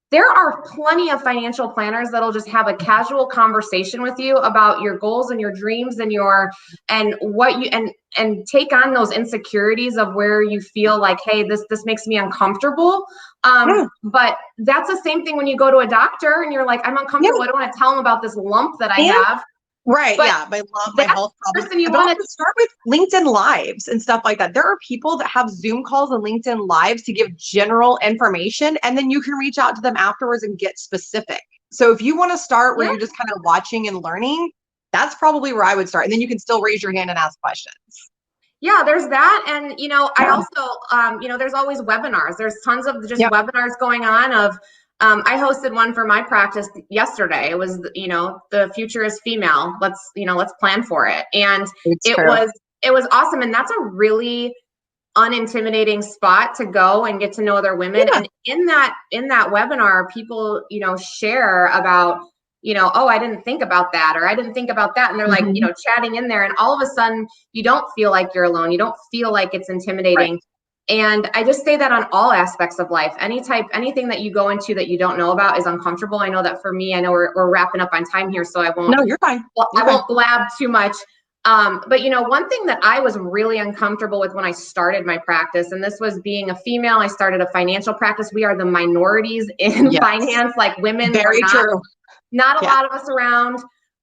There are plenty of financial planners that'll just have a casual conversation with you about your goals and your dreams and what you and take on those insecurities of where you feel like, hey, this makes me uncomfortable. But that's the same thing when you go to a doctor and you're like, I'm uncomfortable. I don't want to tell them about this lump that I have. Right. But my health problems. You want to start with LinkedIn Lives and stuff like that. There are people that have Zoom calls and LinkedIn Lives to give general information, and then you can reach out to them afterwards and get specific. So if you want to start where you're just kind of watching and learning, that's probably where I would start. And then you can still raise your hand and ask questions. Yeah, there's that. And, I also, there's always webinars. There's tons of just webinars going on of, I hosted one for my practice yesterday. It was, the future is female. Let's plan for it. And it was awesome. And that's a really unintimidating spot to go and get to know other women. Yeah. And in that webinar, people, share about, oh, I didn't think about that, or I didn't think about that. And they're like, chatting in there. And all of a sudden you don't feel like you're alone. You don't feel like it's intimidating. Right. And I just say that on all aspects of life. Anything that you go into that you don't know about is uncomfortable. I know that for me, I know we're wrapping up on time here, so I won't. No, you're fine. I won't blab too much. But one thing that I was really uncomfortable with when I started my practice, and this was being a female, I started a financial practice. We are the minorities in finance, like women. Very true. Not a lot of us around.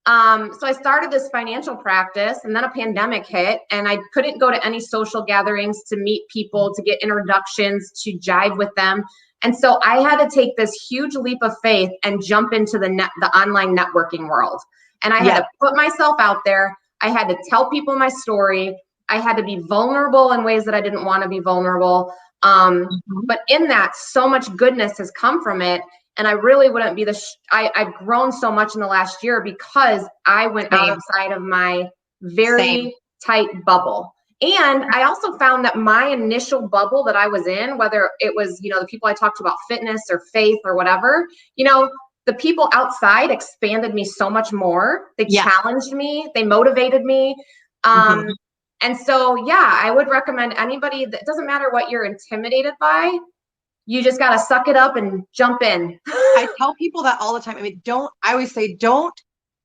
So I started this financial practice, and then a pandemic hit, and I couldn't go to any social gatherings to meet people, to get introductions, to jive with them. And so I had to take this huge leap of faith and jump into the online networking world. And I had to put myself out there. I had to tell people my story. I had to be vulnerable in ways that I didn't want to be vulnerable. But in that, so much goodness has come from it. And I really wouldn't be I've grown so much in the last year because I went outside of my very tight bubble. And I also found that my initial bubble that I was in, whether it was, the people I talked to about fitness or faith or whatever, the people outside expanded me so much more. They challenged me, they motivated me. And so, I would recommend anybody that doesn't matter what you're intimidated by, you just got to suck it up and jump in. I tell people that all the time. I always say, don't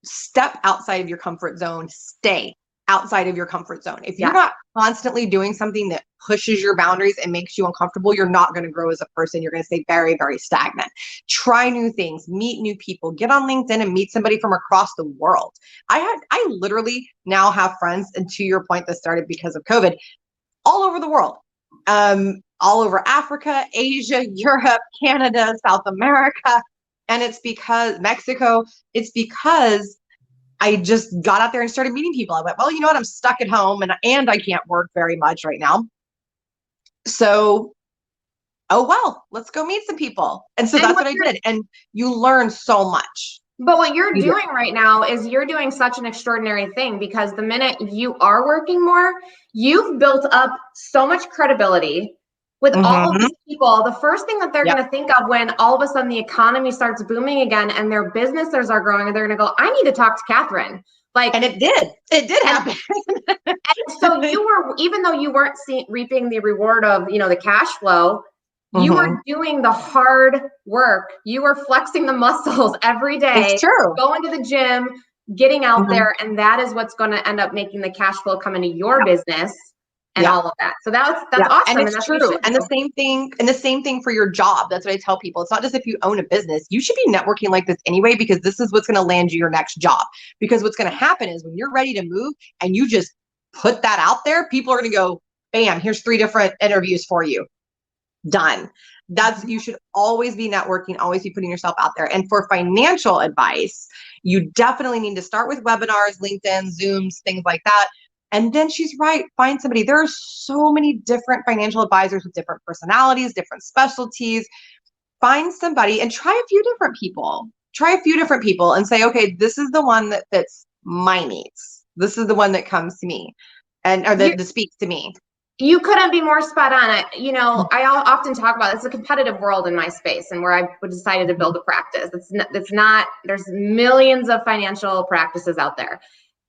step outside of your comfort zone. Stay outside of your comfort zone. If you're not constantly doing something that pushes your boundaries and makes you uncomfortable, you're not going to grow as a person. You're going to stay very, very stagnant. Try new things, meet new people, get on LinkedIn and meet somebody from across the world. I literally now have friends, and to your point, that started because of COVID, all over the world. All over Africa, Asia, Europe, Canada, South America. And it's because Mexico, it's because I just got out there and started meeting people. I went, well, you know what? I'm stuck at home and I can't work very much right now. So, let's go meet some people. And so that's what I did. And you learn so much. But what you're doing right now is you're doing such an extraordinary thing, because the minute you are working more, you've built up so much credibility with all of these people. The first thing that they're going to think of when all of a sudden the economy starts booming again and their businesses are growing, and they're going to go, I need to talk to Catherine. And it did happen. And so you were, even though you weren't reaping the reward of, the cash flow, you were doing the hard work. You were flexing the muscles every day, going to the gym, getting out there. And that is what's going to end up making the cash flow come into your business. And all of that. So that's awesome. And it's true. And the same thing for your job. That's what I tell people. It's not just if you own a business, you should be networking like this anyway, because this is what's going to land you your next job. Because what's going to happen is when you're ready to move and you just put that out there, people are going to go, bam, here's 3 different interviews for you. Done. You should always be networking, always be putting yourself out there. And for financial advice, you definitely need to start with webinars, LinkedIn, Zooms, things like that. And then she's right. Find somebody. There are so many different financial advisors with different personalities, different specialties. Find somebody and try a few different people. And say, okay, this is the one that fits my needs. This is the one that comes to me or that speaks to me. You couldn't be more spot on. I often talk about it's a competitive world in my space, and where I decided to build a practice. It's not, there's millions of financial practices out there.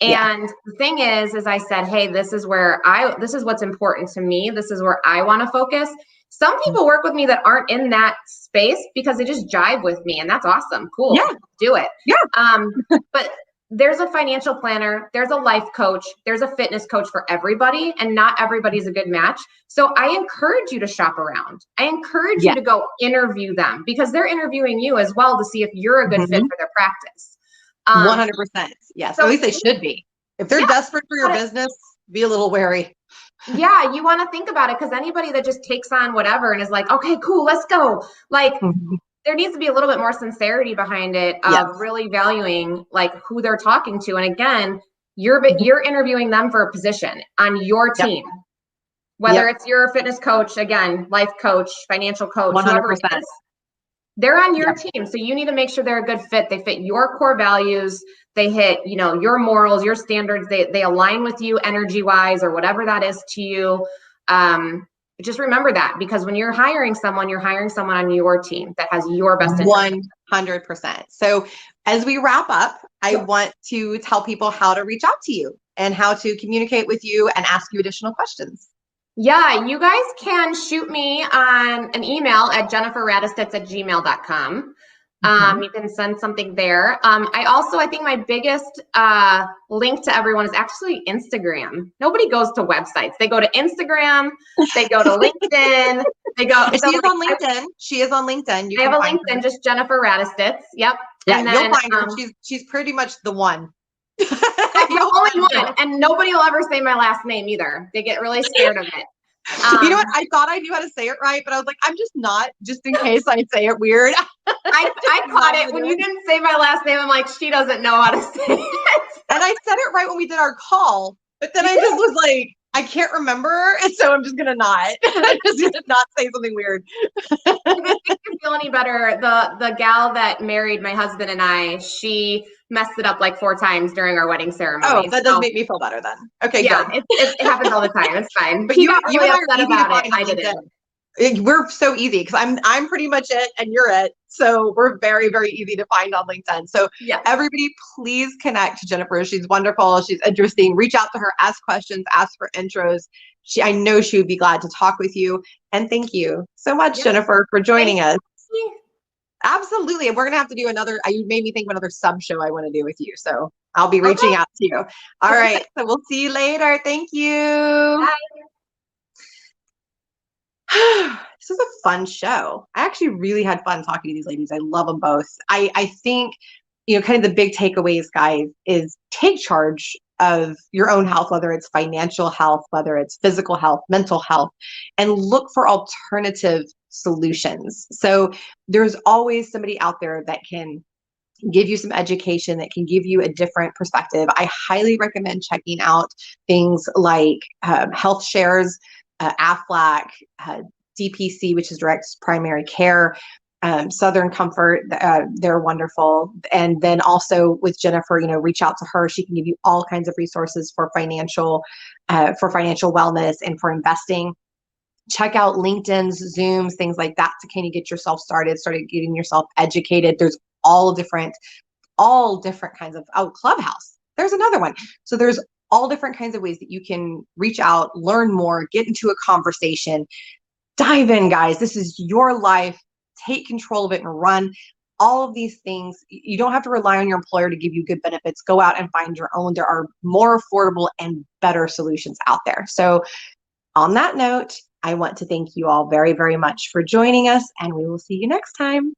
And the thing is I said, hey, this is what's important to me. This is where I want to focus. Some people work with me that aren't in that space because they just jive with me, and that's awesome. Cool. Yeah. Do it. Yeah. But there's a financial planner, there's a life coach, there's a fitness coach for everybody, and not everybody's a good match. So I encourage you to shop around. I encourage you to go interview them, because they're interviewing you as well to see if you're a good fit for their practice. 100%. Yes. So at least they should be. If they're desperate for your business, be a little wary. Yeah. You want to think about it, because anybody that just takes on whatever and is like, okay, cool, let's go. There needs to be a little bit more sincerity behind it of really valuing who they're talking to. And again, you're interviewing them for a position on your team, whether it's your fitness coach, again, life coach, financial coach, 100%. whoever it is. They're on your team. So you need to make sure they're a good fit. They fit your core values. They hit, your morals, your standards. They align with you energy wise, or whatever that is to you. Just remember that, because when you're hiring someone on your team that has your best interest. 100%. So as we wrap up, I want to tell people how to reach out to you and how to communicate with you and ask you additional questions. Yeah, you guys can shoot me on an email at jenniferradostits@gmail.com. You can send something there. I think my biggest link to everyone is actually Instagram. Nobody goes to websites. They go to Instagram, they go to LinkedIn, they go. She is on LinkedIn. She is on LinkedIn. I have a LinkedIn, just Jennifer Radostits. Yep. Yeah, and then, you'll find her. She's pretty much the one. I'm the only one, and nobody will ever say my last name either. They get really scared of it. You know what? I thought I knew how to say it right, but I was like, I'm just not, just in case I say it weird. I caught it when you didn't say my last name. I'm like, she doesn't know how to say it. And I said it right when we did our call, but then I just was like, I can't remember, and so I'm just gonna not. I'm just gonna not say something weird. If it makes you feel any better, the gal that married my husband and I, she messed it up like 4 times during our wedding ceremony. Oh, that does make me feel better then. Okay, yeah, good. it happens all the time. It's fine. But He you got and really I are upset easy to about find it. on I didn't. We're so easy because I'm pretty much it and you're it. So we're very, very easy to find on LinkedIn. So yeah, everybody please connect to Jennifer. She's wonderful. She's interesting. Reach out to her, ask questions, ask for intros. I know she would be glad to talk with you. And thank you so much, Jennifer, for joining us. Absolutely. And we're going to have to do another, you made me think of another sub show I want to do with you. So I'll be reaching out to you. All right. So we'll see you later. Thank you. Bye. This was a fun show. I actually really had fun talking to these ladies. I love them both. I think, kind of the big takeaways, guys, is take charge of your own health, whether it's financial health, whether it's physical health, mental health, and look for alternative solutions. So there's always somebody out there that can give you some education, that can give you a different perspective. I highly recommend checking out things like Health Shares, AFLAC, DPC, which is Direct Primary Care, Southern Comfort, they're wonderful. And then also with Jennifer, reach out to her. She can give you all kinds of resources for financial wellness and for investing. Check out LinkedIn's, Zooms, things like that to kind of get yourself started getting yourself educated. There's all different kinds of, Clubhouse. There's another one. So there's all different kinds of ways that you can reach out, learn more, get into a conversation. Dive in, guys. This is your life. Take control of it and run. All of these things, you don't have to rely on your employer to give you good benefits. Go out and find your own. There are more affordable and better solutions out there. So on that note, I want to thank you all very, very much for joining us, and we will see you next time.